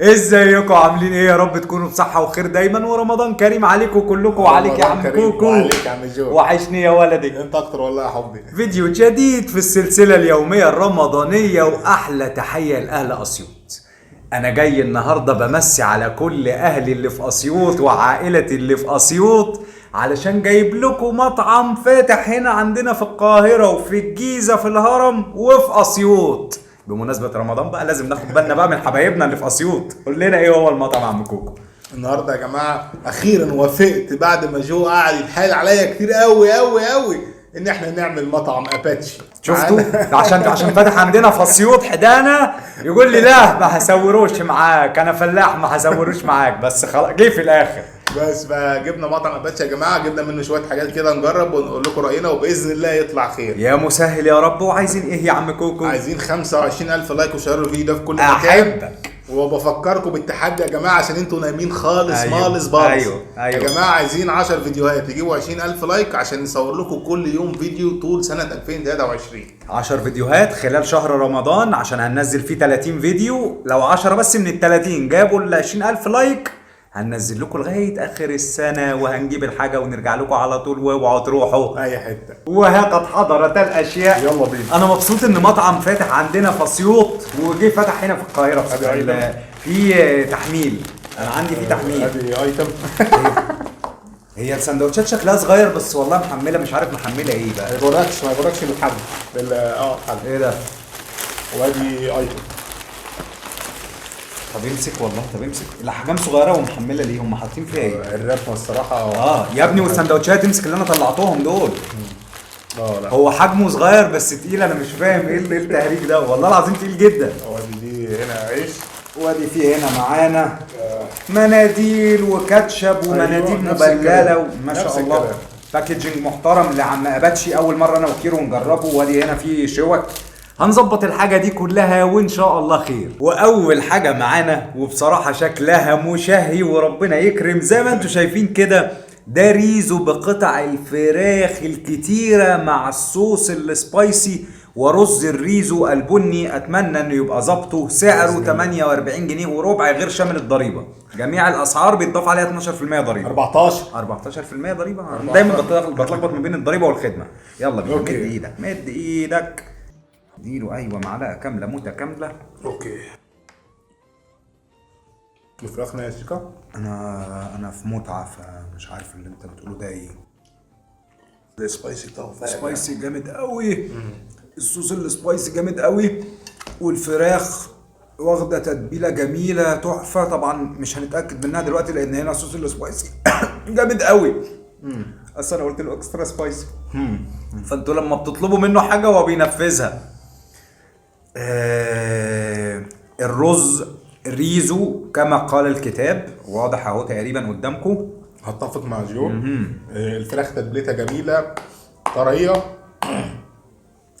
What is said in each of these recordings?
ازيكم عاملين ايه؟ يا رب تكونوا بصحة وخير دايما، ورمضان كريم عليكم كلكم وعليك يا عم كوكو. وعليك يا عم جو. وحشني يا ولدي. انت اكتر والله يا حبي. فيديو جديد في السلسلة اليومية الرمضانية، واحلى تحية لاهل اسيوط. انا جاي النهاردة بمسي على كل اهلي اللي في اسيوط وعائلتي اللي في اسيوط، علشان جايب لكم مطعم فاتح هنا عندنا في القاهرة وفي الجيزة في الهرم وفي اسيوط. بمناسبة رمضان بقى لازم ناخد بالنا بقى من حبايبنا اللي في اسيوط. قول لنا ايه هو المطعم يا عم كوكو؟ النهارده يا جماعه اخيرا وافقت بعد ما جو قعد يتحايل عليا كتير قوي ان احنا نعمل مطعم اباتشي. شفتوا؟ عشان فاتح عندنا في اسيوط حدانا، يقول لي لا ما هسوروش معاك، انا فلاح ما هسوروش معاك، بس خلاص جه في الاخر. بس فجبنا مطعم اباتشي يا جماعه، جبنا منه شويه حاجات كده نجرب ونقول لكم راينا، وباذن الله يطلع خير. يا مسهل يا رب. وعايزين ايه يا عم كوكو؟ عايزين 25,000 لايك وشيروا الفيديو ده في كل مكان. احبك. وبفكركم بالتحدي يا جماعه عشان انتوا نايمين خالص. أيوة. مالص أيوة. يا جماعه عايزين 10 فيديوهات يجيبوا 20,000 لايك عشان نصور لكم كل يوم فيديو طول سنه 2023. 10 فيديوهات خلال شهر رمضان عشان هننزل فيه 30 فيديو. لو 10 بس من ال 30 جابوا ال 20,000 لايك هننزل لكم لغايه اخر السنه، وهنجيب الحاجه ونرجع لكم على طول، واوعوا تروحوا اي حته. وها قد حضرت الاشياء. يلا بينا. انا مبسوط ان مطعم فاتح عندنا في اسيوط وجه فتح هنا في القاهره في تحميل. انا عندي في تحميل. ادي ايتم. هي السندوتشات شكلها صغير بس والله محمله، مش عارف محمله ايه بقى. ما يبركش بالحجم الحجم. ايه ده؟ وادي ايتم. طب امسك والله، طب امسك. الاحجام صغيره ومحمله ليه؟ هم حاطين فيها ايه؟ الرسمه الصراحه يا ابني، والسندوتشات امسك اللي انا طلعتهم دول. لا هو حجمه صغير بس تقيل، انا مش فاهم ايه التهريج ده، والله العظيم تقيل جدا. وادي دي هنا عيش. وادي في هنا معانا مناديل وكاتشب ومناديل أيوة، مبلله وما شاء نفس الله. الكلام. باكجينج محترم لعم اباتشي، اول مره انا وكيرو نجربه. وادي هنا في شوك. هنظبط الحاجة دي كلها وإن شاء الله خير. وأول حاجة معانا وبصراحة شكلها مشهي وربنا يكرم، زي ما انتوا شايفين كده، ده ريزو بقطع الفراخ الكتيرة مع الصوص السبايسي ورز الريزو البني. أتمنى إنه يبقى ظبطه. سعره 48 جنيه وربع غير شامل الضريبة. جميع الأسعار بيتضاف عليها 12% ضريبة. 14% ضريبة. دايما بتلخبط ما بين الضريبة والخدمة. يلا بينا. مد أوكي. إيدك مد إيدك. اديله ايوه معلقه كامله متكامله. اوكي. الفراخ ناشفه. انا في متعه، فمش عارف اللي انت بتقوله ده ايه. السبايسي بتاعه سبايسي جامد قوي. الصوص السبايسي جامد قوي، والفراخ واخده تتبيله جميله تحفه. طبعا مش هنتاكد منها دلوقتي لان هنا صوص السبايسي جامد قوي. اصل انا قلت له اكسترا سبايسي. فانتوا لما بتطلبوا منه حاجه هو بينفذها. الرز ريزو كما قال الكتاب، واضح اهو تقريبا قدامكم. هتفق مع جو. الفراخ تتبيلتها جميله طريه.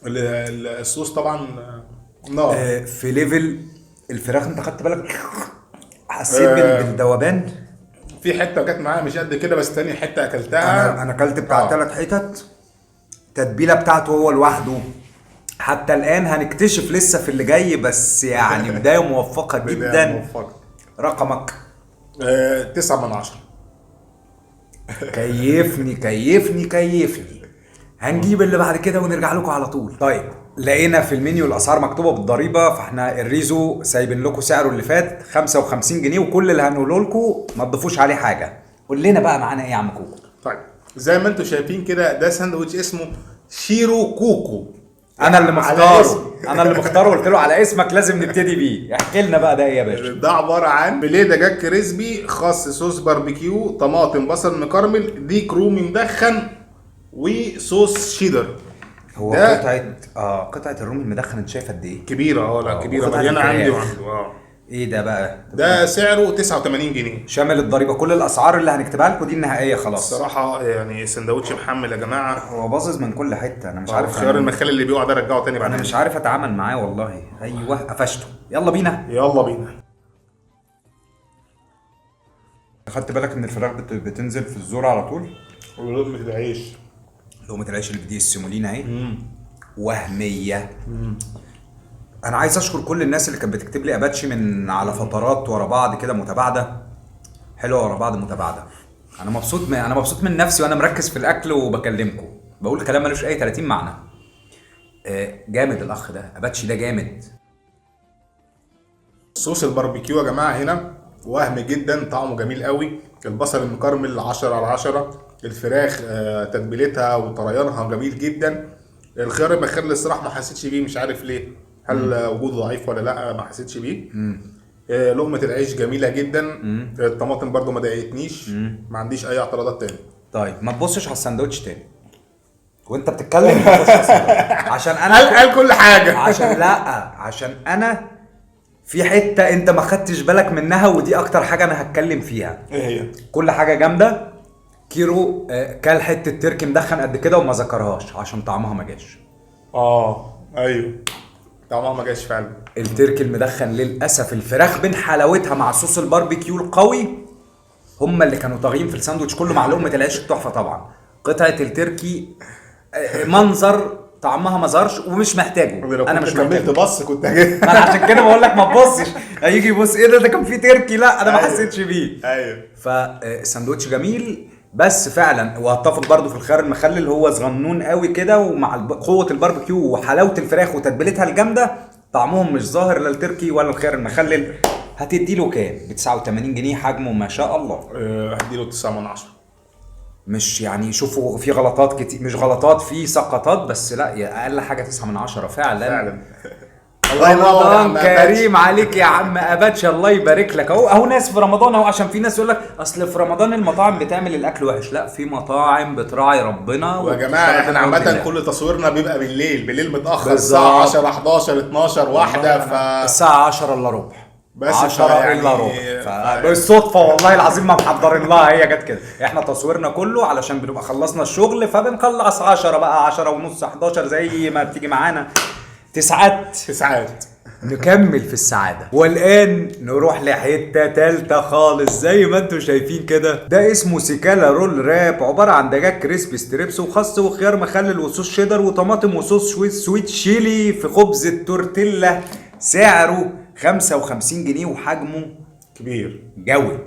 الصوص طبعا نار. في ليفل الفراخ انت خدت بالك؟ حسيت بالذوبان. في حته جت معايا مش قد كده، بس تاني حته اكلتها. انا اكلت بتاع 3 حتت. التتبيله بتاعته هو لوحده. حتى الان هنكتشف لسه في اللي جاي، بس يعني بدايه موفقه جدا. رقمك 9 من 10. كيفني. هنجيب اللي بعد كده ونرجع لكم على طول. طيب، لقينا في المنيو الاسعار مكتوبه بالضريبه، فاحنا الريزو سايبين لكم سعره اللي فات 55 جنيه، وكل اللي هنقوله لكم ما تضيفوش عليه حاجه. قول لنا بقى معانا ايه يا عم كوكو؟ طيب، زي ما انتم شايفين كده، ده ساندوتش اسمه شيرو كوكو. انا اللي مختاره قلت له على اسمك لازم نبتدي بيه. احكي لنا بقى ده ايه يا باشا؟ ده عباره عن فيليه دجاج كريسبي، خس صوص باربيكيو، طماطم، بصل مكرمل، ديك رومي مدخن، وصوص شيدر. هو قطعه الرومي المدخن انت شايف قد ايه؟ كبيره. لا كبيره مليانه عندي وعنده. ايه ده بقى؟ ده سعره 89 جنيه شامل الضريبه. كل الاسعار اللي هنكتبها لكم دي النهائيه خلاص. الصراحه يعني سندوتش محمل يا جماعه. هو باظظ من كل حته. انا مش عارف خيار المخلل اللي بيقع ده رجعه تاني بعد. انا مش عارف اتعامل معاه والله. ايوه قفشته. يلا بينا. خدت بالك ان الفراخ بتنزل في الزور على طول؟ ولقمه العيش. لقمه العيش اللي بدي السيمولينا اهي وهميه. انا عايز اشكر كل الناس اللي كانت بتكتب لي اباتشي من على فترات ورا بعض كده متباعده، حلوه ورا بعض متباعده. انا مبسوط من نفسي وانا مركز في الاكل وبكلمكم بقول كلام ملوش اي 30 معنى. جامد الاخ ده، اباتشي ده جامد. صوص الباربيكيو يا جماعه هنا وهم جدا، طعمه جميل قوي. البصل المكرمل 10 على 10. الفراخ تتبيلتها وطريانها جميل جدا. الخيار المخلل الصراحه ما حسيتش بيه، مش عارف ليه، هل وجوده ضعيف ولا لا، ما حسيتش بيه. لقمه العيش جميله جدا. الطماطم برده ما ضايقتنيش، ما عنديش اي اعتراضات تاني. طيب ما تبصش على الساندوتش تاني وانت بتتكلم، ما تبصش على الساندوتش. عشان انا قال كل حاجه. عشان انا في حته انت ما خدتش بالك منها، ودي اكتر حاجه انا هتكلم فيها. ايه هي؟ كل حاجه جامده. كيرو كل حته تركي مدخن قد كده وما ذكرهاش عشان طعمها ما جاش. ايوه طعمها ما جاش فعلا. التركي المدخن للاسف الفراخ بين حلاوتها مع صوص الباربيكيو القوي هم اللي كانوا طاغيين في الساندوتش كله، مع لقمه العيش التحفه طبعا. قطعه التركي منظر طعمها ما ظهرش ومش محتاجه. انا مش كملت بص كنت هجيب. انا عشان كده بقول لك ما تبصش، هيجي يبص ايه ده كان فيه تركي، لا انا ما حسيتش بيه. ايوه فالساندوتش جميل بس فعلا، واتفق برضو في الخيار المخلل، هو صغنون قوي كده، ومع قوه الباربيكيو وحلاوه الفراخ وتتبيلتها الجامده طعمهم مش ظاهر لا التركي ولا الخيار المخلل. هتديله كام؟ ب 89 جنيه، حجمه ما شاء الله. هديله 9 من 10. مش يعني شوفوا في غلطات كتير، مش غلطات، في سقطات، بس لا يا اقل حاجه 9 من 10 فعلا. رمضان كريم عليك يا عم اباتش، الله يبارك لك. اهو ناس في رمضان اهو، عشان في ناس يقول لك اصل في رمضان المطاعم بتعمل الاكل وحش. لا، في مطاعم بتراعي ربنا. ويا جماعه احنا عامه كل تصويرنا بيبقى بالليل متاخر، الساعه 10 11 12 واحده، الساعه 10 الا ربع، بس 10 يعني الا ربع. بالصدفه والله العظيم ما محضرين لها، هي جت كده. احنا تصويرنا كله علشان بنبقى خلصنا الشغل فبنخلص 10 بقى، 10 ونص 11 زي ما بتيجي معانا. تسعات نكمل في السعادة. والآن نروح لحتة تالتة خالص زي ما انتوا شايفين كده. ده اسمه سيكالا رول راب، عبارة عن دجاج كريسبي ستريبس وخس وخيار مخلل وصوص شيدر وطماطم وصوص سويت شيلي في خبز التورتيلا. سعره 55 جنيه وحجمه كبير. جوي.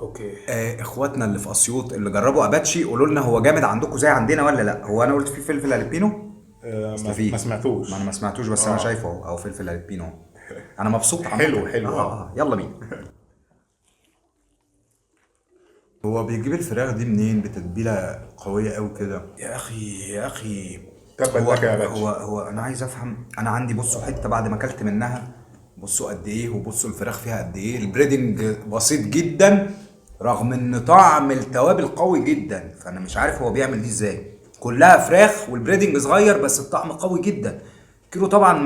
اوكي. اخواتنا اللي في اسيوط اللي جربوا اباتشي قولوا لنا هو جامد عندكم زي عندنا ولا لا. هو انا قلت فيه فلفل البينو ما سمعتوش. ما انا ما سمعتوش بس انا شايفه او فلفل البينو. انا مبسوط. حلو. يلا بينا. هو بيجيب الفراخ دي منين بتتبيله قويه قوي كده؟ يا اخي تبا لك يا باشا. هو انا عايز افهم. انا عندي بصوا حته بعد ما اكلت منها، بصوا قد ايه، وبصوا الفراخ فيها قد ايه. البريدنج بسيط جدا رغم ان طعم التوابل قوي جدا، فانا مش عارف هو بيعمل دي ازاي. كلها فراخ والبريدنج صغير بس الطعم قوي جدا. كيلو طبعا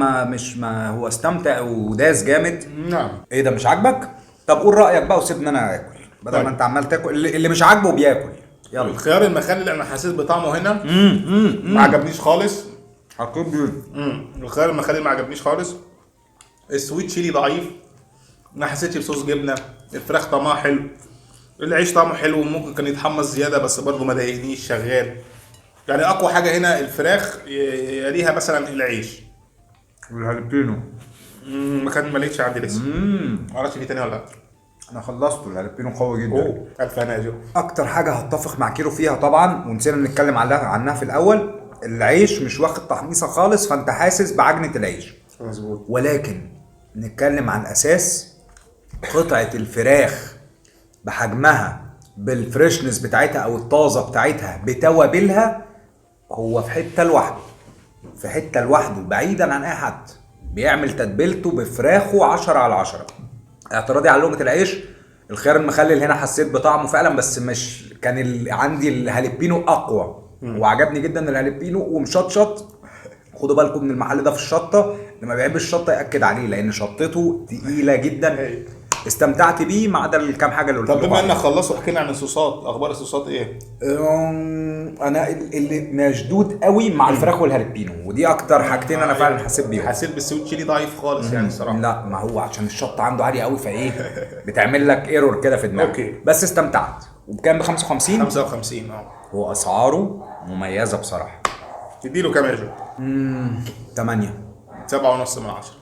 ما هو استمتع وداس جامد. نعم. ايه ده مش عاجبك؟ طب قول رايك بقى وسيبني انا اكل بدل ما انت عمال تاكل. اللي مش عاجبه بياكل. يلا. الخيار المخلل انا حسيت بطعمه هنا ما عجبنيش خالص. الخيار المخلل ما عجبنيش خالص. السويت شيلي ضعيف، ما حسيتش بصوص جبنه. الفراخ طعمها حلو، العيش طعمه حلو وممكن كان يتحمص زياده بس برضه ما ضايقنيش، شغال. يعني اقوى حاجه هنا الفراخ، يليها مثلا العيش والهالبينو. ما لقيتش عندي لسه. معرفش في تاني ولا لا. انا خلصته. الهالبينو قوي جدا. الف هنا يا جو. اكتر حاجه هتفق مع كيلو فيها طبعا ونسينا نتكلم عنها في الاول، العيش مش واخد تحميصه خالص، فانت حاسس بعجنه العيش. مظبوط. ولكن نتكلم عن اساس قطعه الفراخ بحجمها بالفريشنس بتاعتها او الطازه بتاعتها بتوابلها، هو في حته لوحده بعيدا عن اي حد. بيعمل تتبيلته بفراخه 10 على 10. اعتراضي على لقمه العيش، الخيار المخلل هنا حسيت بطعمه فعلا بس مش كان عندي الهالبينو اقوى. وعجبني جدا الهالبينو ومشطشط. خدوا بالكم من المحل ده في الشطه، لما بيحب الشطه ياكد عليه لان شطته تقيله جدا. استمتعت بيه ما عدا الكام حاجه اللي قلت طب بما انك خلصوا حكينا عن الصوصات، اخبار الصوصات ايه؟ انا اللي مشدود قوي مع الفراخ والهالبينو، ودي اكتر حاجتين انا فعلا حسيت بيهم. حسيت بالسويت شيلي ضعيف خالص يعني الصراحه. لا ما هو عشان الشطه عنده عاليه قوي فايه بتعمل لك ايرور كده في دماغك. اوكي. بس استمتعت. وبكام؟ ب 55. 55 هو اسعاره مميزه بصراحه. تديله كام يا جو؟ 8. 7.5/10.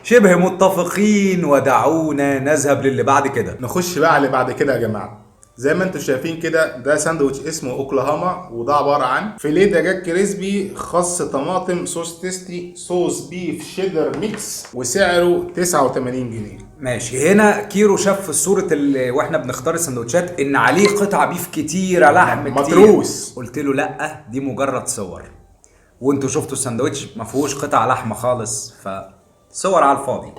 شبه متفقين، ودعونا نذهب للي بعد كده. نخش بقى على اللي بعد كده يا جماعه. زي ما انتم شايفين كده، ده ساندوتش اسمه اوكلاهاما، وده عباره عن فيليه دجاج كريسبي، خس طماطم، صوص تيستي، صوص بيف شيدر ميكس، وسعره 89 جنيه. ماشي. هنا كيرو شاف في الصورة واحنا بنختار السندوتشات ان عليه قطع بيف كتيرة، لحم كتير. متروس. قلت له لا، دي مجرد صور، وانتوا شفتوا السندوتش ما فيهوش قطع لحمة خالص، فصور على الفاضي.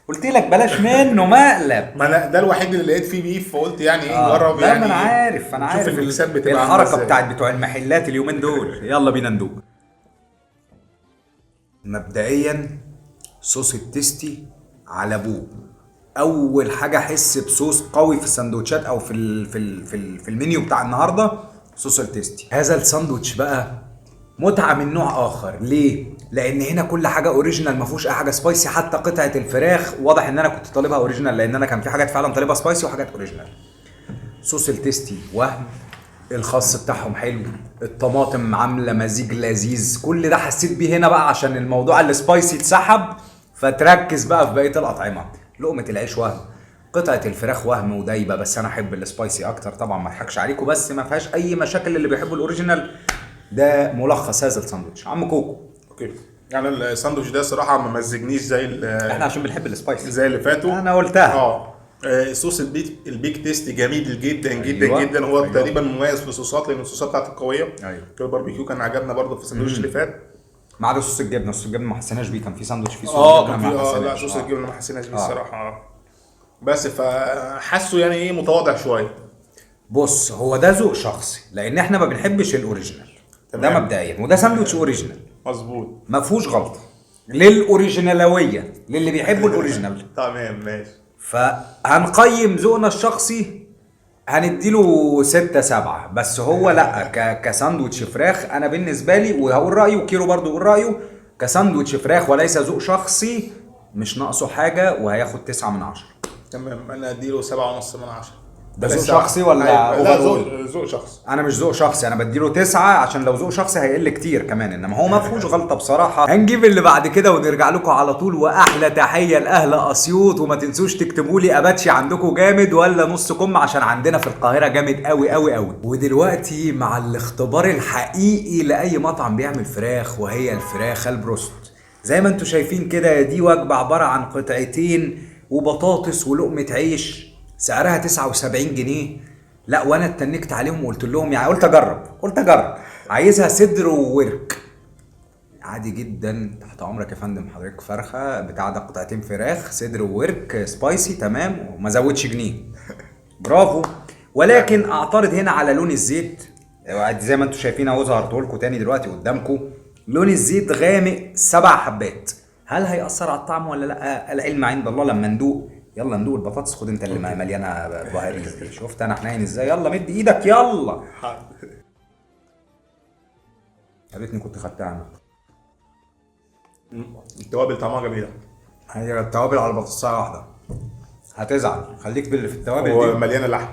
قلت لك بلاش منه مقلب. ما انا ده الوحيد اللي لقيت فيه بيف، فقلت يعني ايه نجرب. لا يعني ما انا عارف، انا عارف الميكسات بتبقى عاملة الحركة ازاي. بتاعت بتوع المحلات اليومين دول. يلا بينا ندوق. مبدئيا صوص التيستي على ابوه. اول حاجه احس بصوص قوي في السندوتشات او في المنيو بتاع النهارده، صوص التيستي. هذا الساندوتش بقى متعه من نوع اخر. ليه؟ لان هنا كل حاجه اوريجينال، ما فيهوش اي حاجه سبايسي. حتى قطعه الفراخ واضح ان انا كنت طالبها اوريجينال، لان انا كان في حاجات فعلا طالبها سبايسي وحاجات اوريجينال. صوص التيستي وهم، الخس بتاعهم حلو، الطماطم عامله مزيج لذيذ. كل ده حسيت بيه هنا بقى عشان الموضوع السبايسي اتسحب، فتركز بقى في بقيه الاطعمه. لقمه العيش وهم، قطعه الفراخ وهم ودايبه، بس انا احب السبايسي اكتر طبعا، ما اضحكش عليكم، بس ما فيهاش اي مشاكل. اللي بيحبوا الاوريجينال. ده ملخص هذا الساندوتش. عم كوكو، اوكي. يعني الساندوتش ده صراحه ما مزجنيش احنا عشان بنحب السبايسي زي اللي فاتوا. انا قلتها. صوص البيك تيستي جميل جدا جدا أيوة. جدا. هو أيوة. تقريبا مميز في الصوصات، لان الصوصات بتاعته قويه. ايوه. الباربيكيو كان عجبنا برضه في الساندوتش اللي فات. ما عدا صوص الجبنه، صوص الجبنه ما حسيناش بيه. كان في ساندوتش فيه صوص كان الجبنه في ما لا حسيناش. صوص الجبنه ما حسيناش بيه الصراحه. بس فحسه يعني ايه متواضع شويه. بص، هو ده ذوق شخصي، لان احنا ما بنحبش الاوريجينال. ده مبدئيا، وده ساندوتش اوريجينال مظبوط، ما فيهوش غلطه. للاوريجينالويه، للي بيحبوا الاوريجينال. تمام ماشي. فهنقيم ذوقنا الشخصي، هنديله 6-7. بس هو لا، كساندوتش فراخ انا بالنسبه لي، وهقول رايي وكيرو برضو يقول رايه، كساندوتش فراخ وليس ذوق شخصي، مش ناقصه حاجه، وهياخد 9/10. تمام، انا اديله 7.5/10. ده ذوق شخصي ولا لا، اوفر؟ ذوق شخصي. انا مش ذوق شخصي، انا بديله 9 عشان لو ذوق شخصي هيقل كتير كمان، انما هو ما فيهوش غلطه بصراحه. هنجيب اللي بعد كده ونرجع لكم على طول. واحلى تحيه لاهل اسيوط، وما تنسوش تكتبوا لي اباتشي عندكم جامد ولا نص كم، عشان عندنا في القاهره جامد قوي قوي قوي. ودلوقتي مع الاختبار الحقيقي لاي مطعم بيعمل فراخ، وهي الفراخ البروست. زي ما انتم شايفين كده، دي وجبه عباره عن قطعتين وبطاطس ولقمه عيش، سعرها 79 جنيه. لا، وانا اتنكت عليهم وقلت لهم يعني، قلت اجرب عايزها صدر وورك عادي جدا. تحت امرك يا فندم، حضرتك فرخه بتاع ده، قطعتين فراخ صدر وورك سبايسي تمام، وما زودش جنيه. برافو. ولكن اعترض هنا على لون الزيت. زي ما انتم شايفين اهو، ظهرته لكم تاني دلوقتي قدامكم. لون الزيت غامق 7 حبات. هل هيأثر على الطعم ولا لا؟ العلم عند الله لما ندوق. يلا ندوق البطاطس. خد انت اللي مليانه بهاريز دي. شفت انا حنين ازاي؟ يلا مد ايدك يلا. يا ريتني كنت خدتها انا. التوابل طعمها جميله. هي التوابل على البطاطسايه واحده، هتزعل. خليك باللي في التوابل هو دي.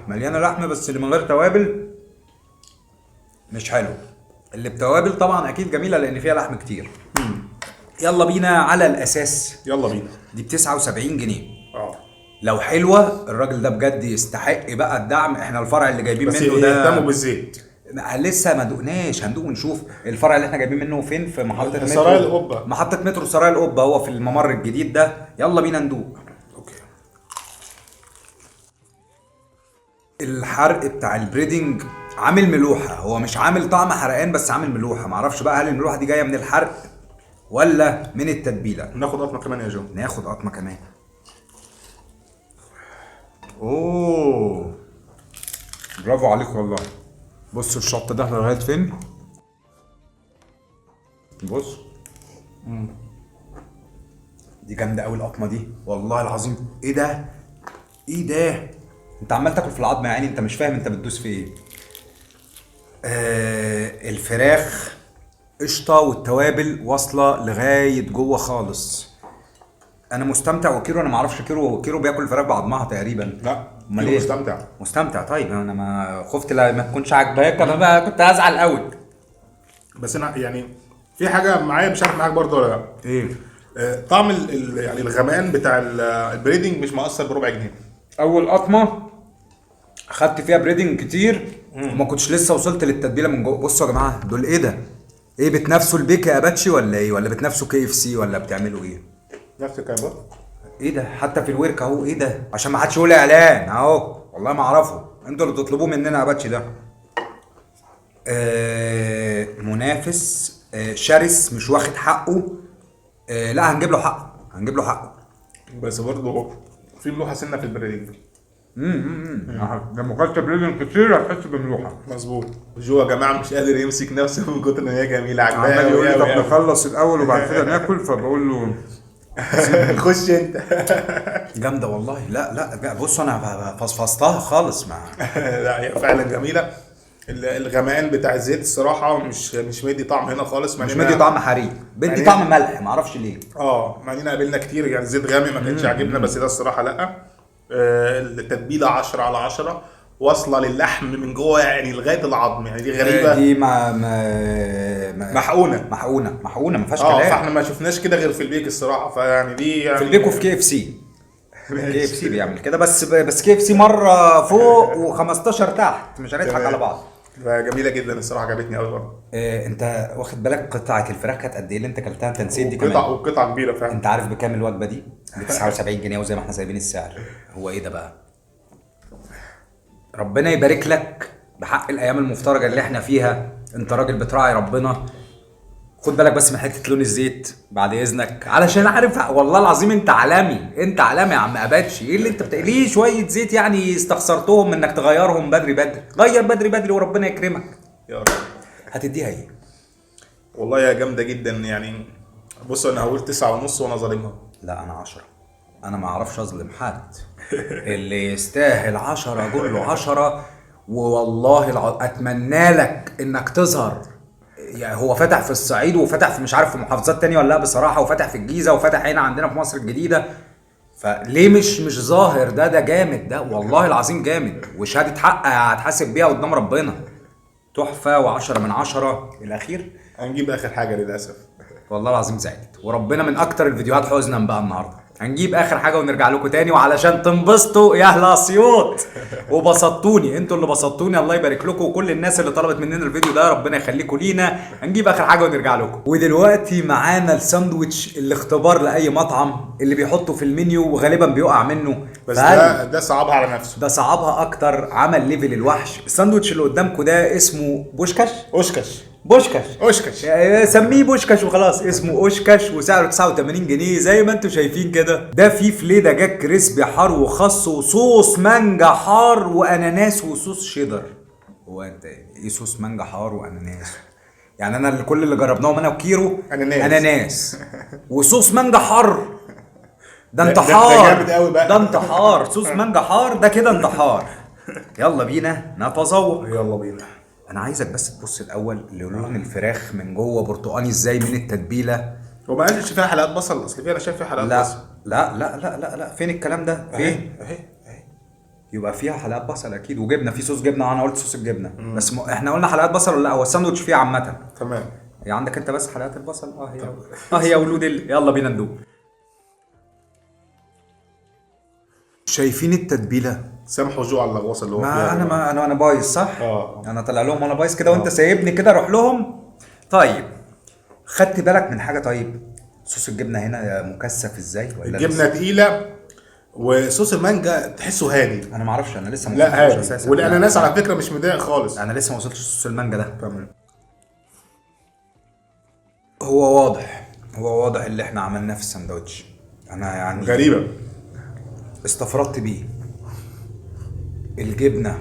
مليانه لحم، بس اللي من غير توابل مش حلو. اللي بتوابل طبعا اكيد جميله، لان فيها لحم كتير. يلا بينا على الاساس. يلا بينا. دي ب 79 جنيه. لو حلوه الراجل ده بجد يستحق بقى الدعم. احنا الفرع اللي جايبين بس منه ده يهتموا بالزيت. لسه ما دقناش، هندوق ونشوف. الفرع اللي احنا جايبين منه فين؟ في محطه مترو سراي القبه. محطه مترو سراي القبه، هو في الممر الجديد ده. يلا بينا ندوق. اوكي. الحرق بتاع البريدنج عامل ملوحه، هو مش عامل طعم حرقان، بس عامل ملوحه. معرفش بقى هل الملوحه دي جايه من الحرق ولا من التتبيله. ناخد قطمه كمان يا جو. ناخد قطمه كمان. اوه، برافو عليك والله. بص الشط ده لغايه فين. بص دي جامده قوي القطمه دي والله العظيم. ايه ده؟ انت عمال تاكل في العظمه يعني، انت مش فاهم انت بتدوس في ايه. الفراخ قشطه، والتوابل واصله لغايه جوه خالص. انا مستمتع. وكيرو انا ما اعرفش، كيرو بياكل الفراخ بعضمها تقريبا. لا، امال ايه؟ مستمتع. طيب انا ما خفت لا ما تكونش عاجباك، انا بقى كنت هزعل قوي. بس انا يعني في حاجه معايا مش عارف معاك برضه ولا لا. ايه؟ طعم يعني الغمقان بتاع البريدنج مش مؤثر بربع جنيه. اول قطمه خدت فيها بريدنج كتير وما كنتش لسه وصلت للتتبيله من جوه. بصوا يا جماعه دول ايه ده؟ ايه بتنافسوا البيك يا اباتشي ولا ايه؟ ولا بتنافسوا KFC ولا بتعملوا ايه؟ نفس الكلام. ايه ده؟ حتى في الورك اهو. ايه ده؟ عشان ما حدش يقول اعلان اهو، والله ما اعرفه، انتوا اللي بتطلبوه مننا يا اباتشي ده. منافس شرس مش واخد حقه. لا هنجيب له حقه، هنجيب له حقه. بس برضه في ملوحه سنه في البريدنج. لما اكلت بريدنج كتير هتحس بملوحه. مظبوط. جو يا جماعه مش قادر يمسك نفسه من كتر ان هي جميله، عمال عجباه يقول لي طب قوي قوي. نخلص الاول وبعد كده ناكل، فبقول له خش انت. جامده والله. لا لا بص انا فصفصتها خالص مع لا هي فعلا جميله. الغمقان بتاع الزيت الصراحه مش مدي طعم هنا خالص. مش مدي طعم حريق، بدي طعم ملح معرفش ليه. مع اننا قابلنا كتير يعني زيت غامق ما كانش عاجبنا، بس ده الصراحه لا. التتبيله 10 على 10 واصله للحم من جوه يعني لغايه العظم، يعني دي غريبه. دي محقونه ما فيهاش كلام. فاحنا ما شفناش كده غير في البيك الصراحه، فيعني دي يعني في البيك وفي KFC بيعمل كده، بس KFC مره فوق و15 تحت، مش هنضحك على بعض. جميله جدا الصراحه، عجبتني قوي برضه. انت واخد بالك قطعه الفراخ كانت قد ايه اللي انت اكلتها؟ انت نسيت دي كمان. وقطعه كبيره فعلا. انت عارف بكام الوجبه دي؟ ب 79 جنيه وزي ما احنا سايبين السعر. هو ايه ده بقى؟ ربنا يبارك لك بحق الايام المفترجه اللي احنا فيها. انت راجل بتراعي ربنا. خد بالك بس من حته لون الزيت بعد اذنك، علشان عارف والله العظيم انت عالمي، انت عالمي يا عم اباتشي. ايه اللي انت ليه شويه زيت يعني استخسرتهم انك تغيرهم بدري غير بدري وربنا يكرمك. يا رب. هتديها ايه؟ والله يا جامده جدا يعني. بص انا هقول 9.5 وانا ظالمها. لا انا 10. انا ما اعرفش اظلم حد. اللي يستاهل 10 اقول له 10. والله اتمنى لك انك تظهر. يعني هو فتح في الصعيد وفتح في مش عارف في محافظات تانية ولا لا بصراحه، وفتح في الجيزه وفتح هنا عندنا في مصر الجديده. فليه مش ظاهر؟ ده جامد، ده والله العظيم جامد، وشهاده حق هتحاسب بيها قدام ربنا. تحفه و10 من 10. الاخير هنجيب اخر حاجه للاسف. والله العظيم زعلت، وربنا من اكتر الفيديوهات حزنا بقى النهارده. هنجيب اخر حاجه ونرجع لكم تاني، وعلشان تنبسطوا يا اهل اسيوط وبسطتوني، انتوا اللي بسطتوني، الله يبارك لكم. وكل الناس اللي طلبت مننا الفيديو ده ربنا يخليكم لينا. هنجيب اخر حاجه ونرجع لكم. ودلوقتي معانا الساندوتش الاختبار لاي مطعم اللي بيحطه في المنيو وغالبا بيقع منه. بس ده صعبها على نفسه. ده صعبها اكتر، عمل ليفل الوحش. الساندوتش اللي قدامكم ده اسمه بوشكاش. اوشكش سميه بوشكاش وخلاص. اسمه اوشكاش وسعره 89 جنيه زي ما انتم شايفين كده. ده فيه فيليه دجاج كريسبي حار وخس وصوص مانجا حار واناناس وصوص شيدر. هو انت ايه صوص مانجا حار واناناس؟ يعني انا كل اللي جربناهم انا وكيرو اناناس وصوص مانجا حار. ده انتحار. ده جامد قوي بقى. ده انتحار. صوص مانجا حار ده كده انتحار. يلا بينا نتذوق. يلا بينا. انا عايزك بس تبص الاول للون الفراخ من جوه برتقاني ازاي من التتبيله. وما قالش فيها حلقات بصل؟ اصل فيها انا شايف فيها حلقات بصل. لا فين الكلام ده؟ فين؟ اهي يبقى فيها حلقات بصل اكيد، وجبنه، في صوص جبنه. انا قلت صوص الجبنه بس احنا قلنا حلقات بصل ولا لا؟ هو الساندوتش فيه عامه. تمام. هي عندك انت بس حلقات البصل. هي ولود يلا بينا ندوق. شايفين التتبيله؟ سامحوا جو على اللغوصه اللي هو ما فيها. انا بايظ صح؟ انا طالع لهم وانا بايظ كده، وانت سايبني كده اروح لهم. طيب خدت بالك من حاجه؟ طيب صوص الجبنه هنا مكثف ازاي؟ ولا الجبنه تقيله وصوص المانجا تحسه هادي. انا ما اعرفش، انا لسه لا هادي. والاناناس على فكره مش مضايق خالص. انا لسه ما وصلتش صوص المانجا ده. تمام. هو واضح اللي احنا عملناه في الساندوتش. انا يعني غريبه استفردت بيه. الجبنه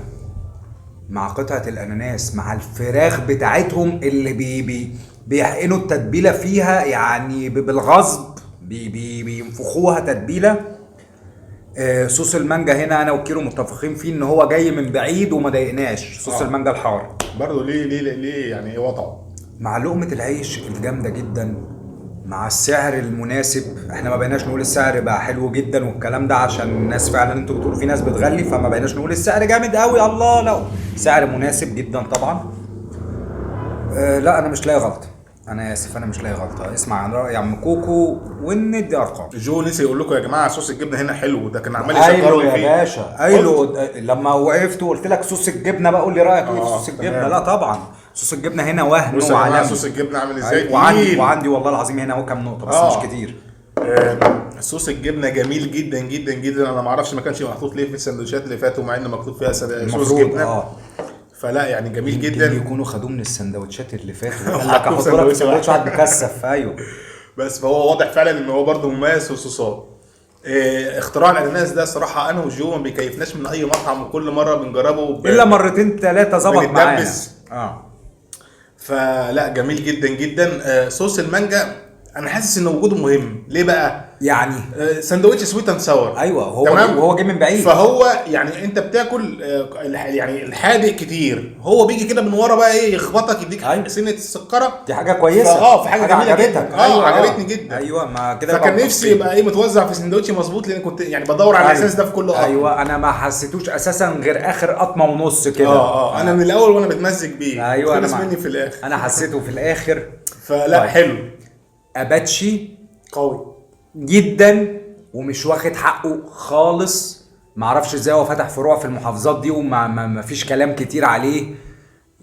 مع قطعه الاناناس مع الفراخ بتاعتهم اللي بيحقنوا التتبيله فيها يعني بالغصب، بينفخوها تتبيله. صوص المانجا هنا انا وكيرو متفقين فيه ان هو جاي من بعيد وما ضايقناش. صوص المانجا الحار برضه ليه يعني ايه وضعه مع لقمه العيش الجامده جدا مع السعر المناسب. احنا ما بقيناش نقول السعر بقى حلو جدا والكلام ده عشان الناس فعلا انتوا بتقولوا في ناس بتغلي، فما بقيناش نقول السعر جامد قوي. الله لا، سعر مناسب جدا طبعا. لا انا مش لاقي غلطه. انا اسف انا مش لاقي غلطه، اسمع عن راي عم كوكو وندي ارقام. جو نسي يقول لكم يا جماعه صوص الجبنه هنا حلو، ده كان عمال قايله يشكرني يا فيه. باشا، قايله لما وقفت وقلت لك صوص الجبنه بقى قول لي رايك ايه في صوص الجبنه. تمام. لا طبعا صوص الجبنه هنا وهن بص يا جماعه وعالمي. صوص الجبنه عامل ازاي. وعندي والله العظيم هنا اهو كام نقطه بس مش كتير. صوص الجبنه جميل جدا جدا جدا. انا ما اعرفش ما كانش محطوط ليه في السندوتشات اللي فاتوا مع ان مكتوب فيها صوص جبنه. فلا يعني جميل جدا. يكونوا خدوه من السندوتشات اللي فاتوا وقال لك احط لك سندوتش واحد مكثف. ايوه بس فهو واضح فعلا ان هو برده مميز في الصوصات. اختراع الاناناس ده صراحه انا وجو ما بيكيفناش من اي مطعم، وكل مره بنجربه الا مرتين ثلاثه ظبط معانا. فلا جميل جدا جدا. صوص المانجا انا حاسس ان وجوده مهم. ليه بقى؟ يعني ساندوتش سويت اند ساور. ايوه هو تمام؟ وهو جاي من بعيد، فهو يعني انت بتاكل يعني الحادق كتير، هو بيجي كده من ورا بقى ايه يخبطك يديك سنه السكره. دي حاجه كويسه. في حاجه جميله جدا. عجبتني جدا. ايوه ما كده فكان نفسي يبقى ايه متوزع في سندوتش مظبوط، لان كنت يعني بدور على الاساس ده في كل قطمه. ايوه انا ما حسيتوش اساسا غير اخر قطمه ونص كده. انا من الاول وانا بتمزج بيه. ايوه خلص مني في الاخر. انا حسيته في الاخر. فلا طيب. حلو. اباتشي قوي جدا ومش واخد حقه خالص. معرفش ازاي هو فتح فروع في المحافظات دي وما فيش كلام كتير عليه.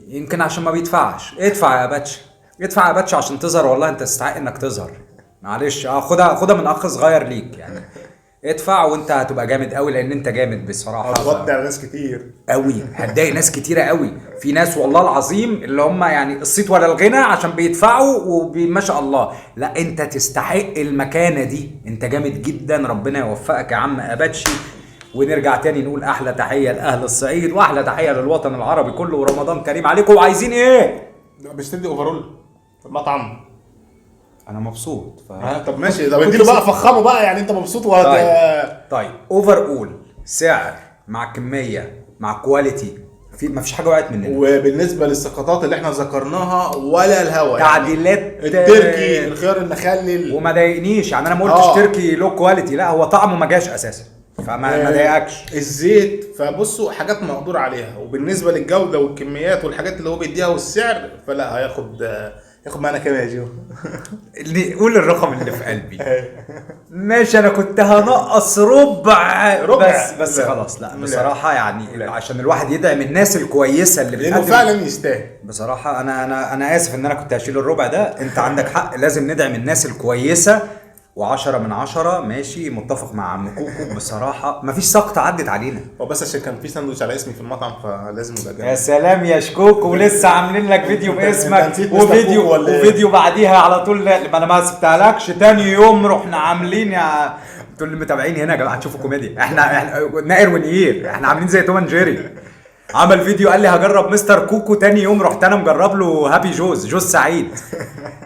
يمكن عشان ما بيدفعش. ادفع يا باتش، ادفع يا باتش عشان تظهر. والله انت تستحق انك تظهر. معلش خدها من اخ صغير ليك يعني. ادفع وانت هتبقى جامد قوي، لان انت جامد بصراحه. هتغطي على ناس كتير قوي، هتضايق ناس كتيره قوي. في ناس والله العظيم اللي هم يعني الصيت ولا الغنى عشان بيدفعوا وما شاء الله. لا انت تستحق المكانه دي، انت جامد جدا. ربنا يوفقك يا عم اباتشي. ونرجع تاني نقول احلى تحيه لاهل الصعيد واحلى تحيه للوطن العربي كله، ورمضان كريم عليكم. وعايزين ايه؟ مش تدي اوفرول في المطعم؟ انا مبسوط طب ماشي. طب اديله بقى فخمه بقى يعني انت مبسوط طيب اوفر اول سعر مع كميه مع كواليتي، في ما فيش حاجه وقعت مننا. وبالنسبه للسقطات اللي احنا ذكرناها ولا الهوا تعديلات يعني التركي الخيار المخلل وما ضايقنيش يعني. انا ما قلتش تركي لو كواليتي، لا هو طعمه ما جاش اساسا فما ضايقكش. الزيت فبصوا حاجات مقدور عليها، وبالنسبه للجوده والكميات والحاجات اللي هو بيديها والسعر فلا هياخد معانا كام يا جو؟ اللي قول الرقم اللي في قلبي. ماشي انا كنت هنقص ربع بس خلاص. لا بصراحه يعني عشان الواحد يدعم الناس الكويسه اللي لانه فعلا يستاهل. بصراحه انا اسف ان انا كنت هشيل الربع ده. انت عندك حق، لازم ندعم الناس الكويسه. و10 من 10 ماشي، متفق مع عم كوكو. بصراحه مفيش سقطه عدت علينا. هو بس عشان كان في ساندوتش على اسمي في المطعم فلازم يبقى جامد. يا سلام يا شكوكو، ولسه عاملين لك فيديو باسمك وفيديو بعديها على طول. ما انا ما سبتهالكش. تاني يوم رحنا عاملين يا انتوا اللي متابعين هنا يا جماعه تشوفوا كوميديا. احنا نائر ونير، احنا عاملين زي توم اند جيري. عمل فيديو قال لي هجرب مستر كوكو، تاني يوم رحت انا مجرب له هابي جوز سعيد.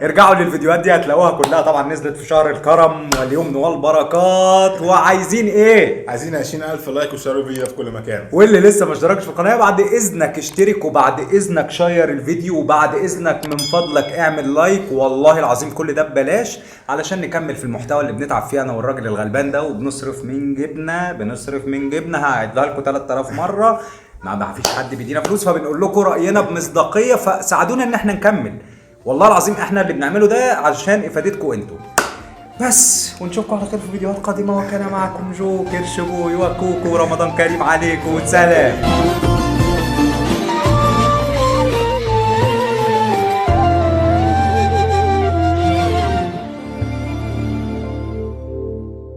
ارجعوا للفيديوهات دي هتلاقوها كلها. طبعا نزلت في شهر الكرم واليمن والبركات. وعايزين ايه؟ عايزين 20,000 لايك وشير الفيديو في كل مكان. واللي لسه ما اشتركش في القناه بعد اذنك اشترك، وبعد اذنك شير الفيديو، وبعد اذنك من فضلك اعمل لايك. والله العظيم كل ده ببلاش علشان نكمل في المحتوى اللي بنتعب فيه انا والراجل الغلبان ده. وبنصرف من جبنا هعيدها لكم 3000 مره. ما فيش حد بيدينا فلوس، فبنقول لكم راينا بمصداقيه، فساعدونا ان احنا نكمل. والله العظيم احنا اللي بنعمله ده عشان افادتكم انتم بس. ونشوفكم على خير في فيديوهات قادمه. وكان معكم جو كرش بوي وكوكو. رمضان كريم عليكم. سلام.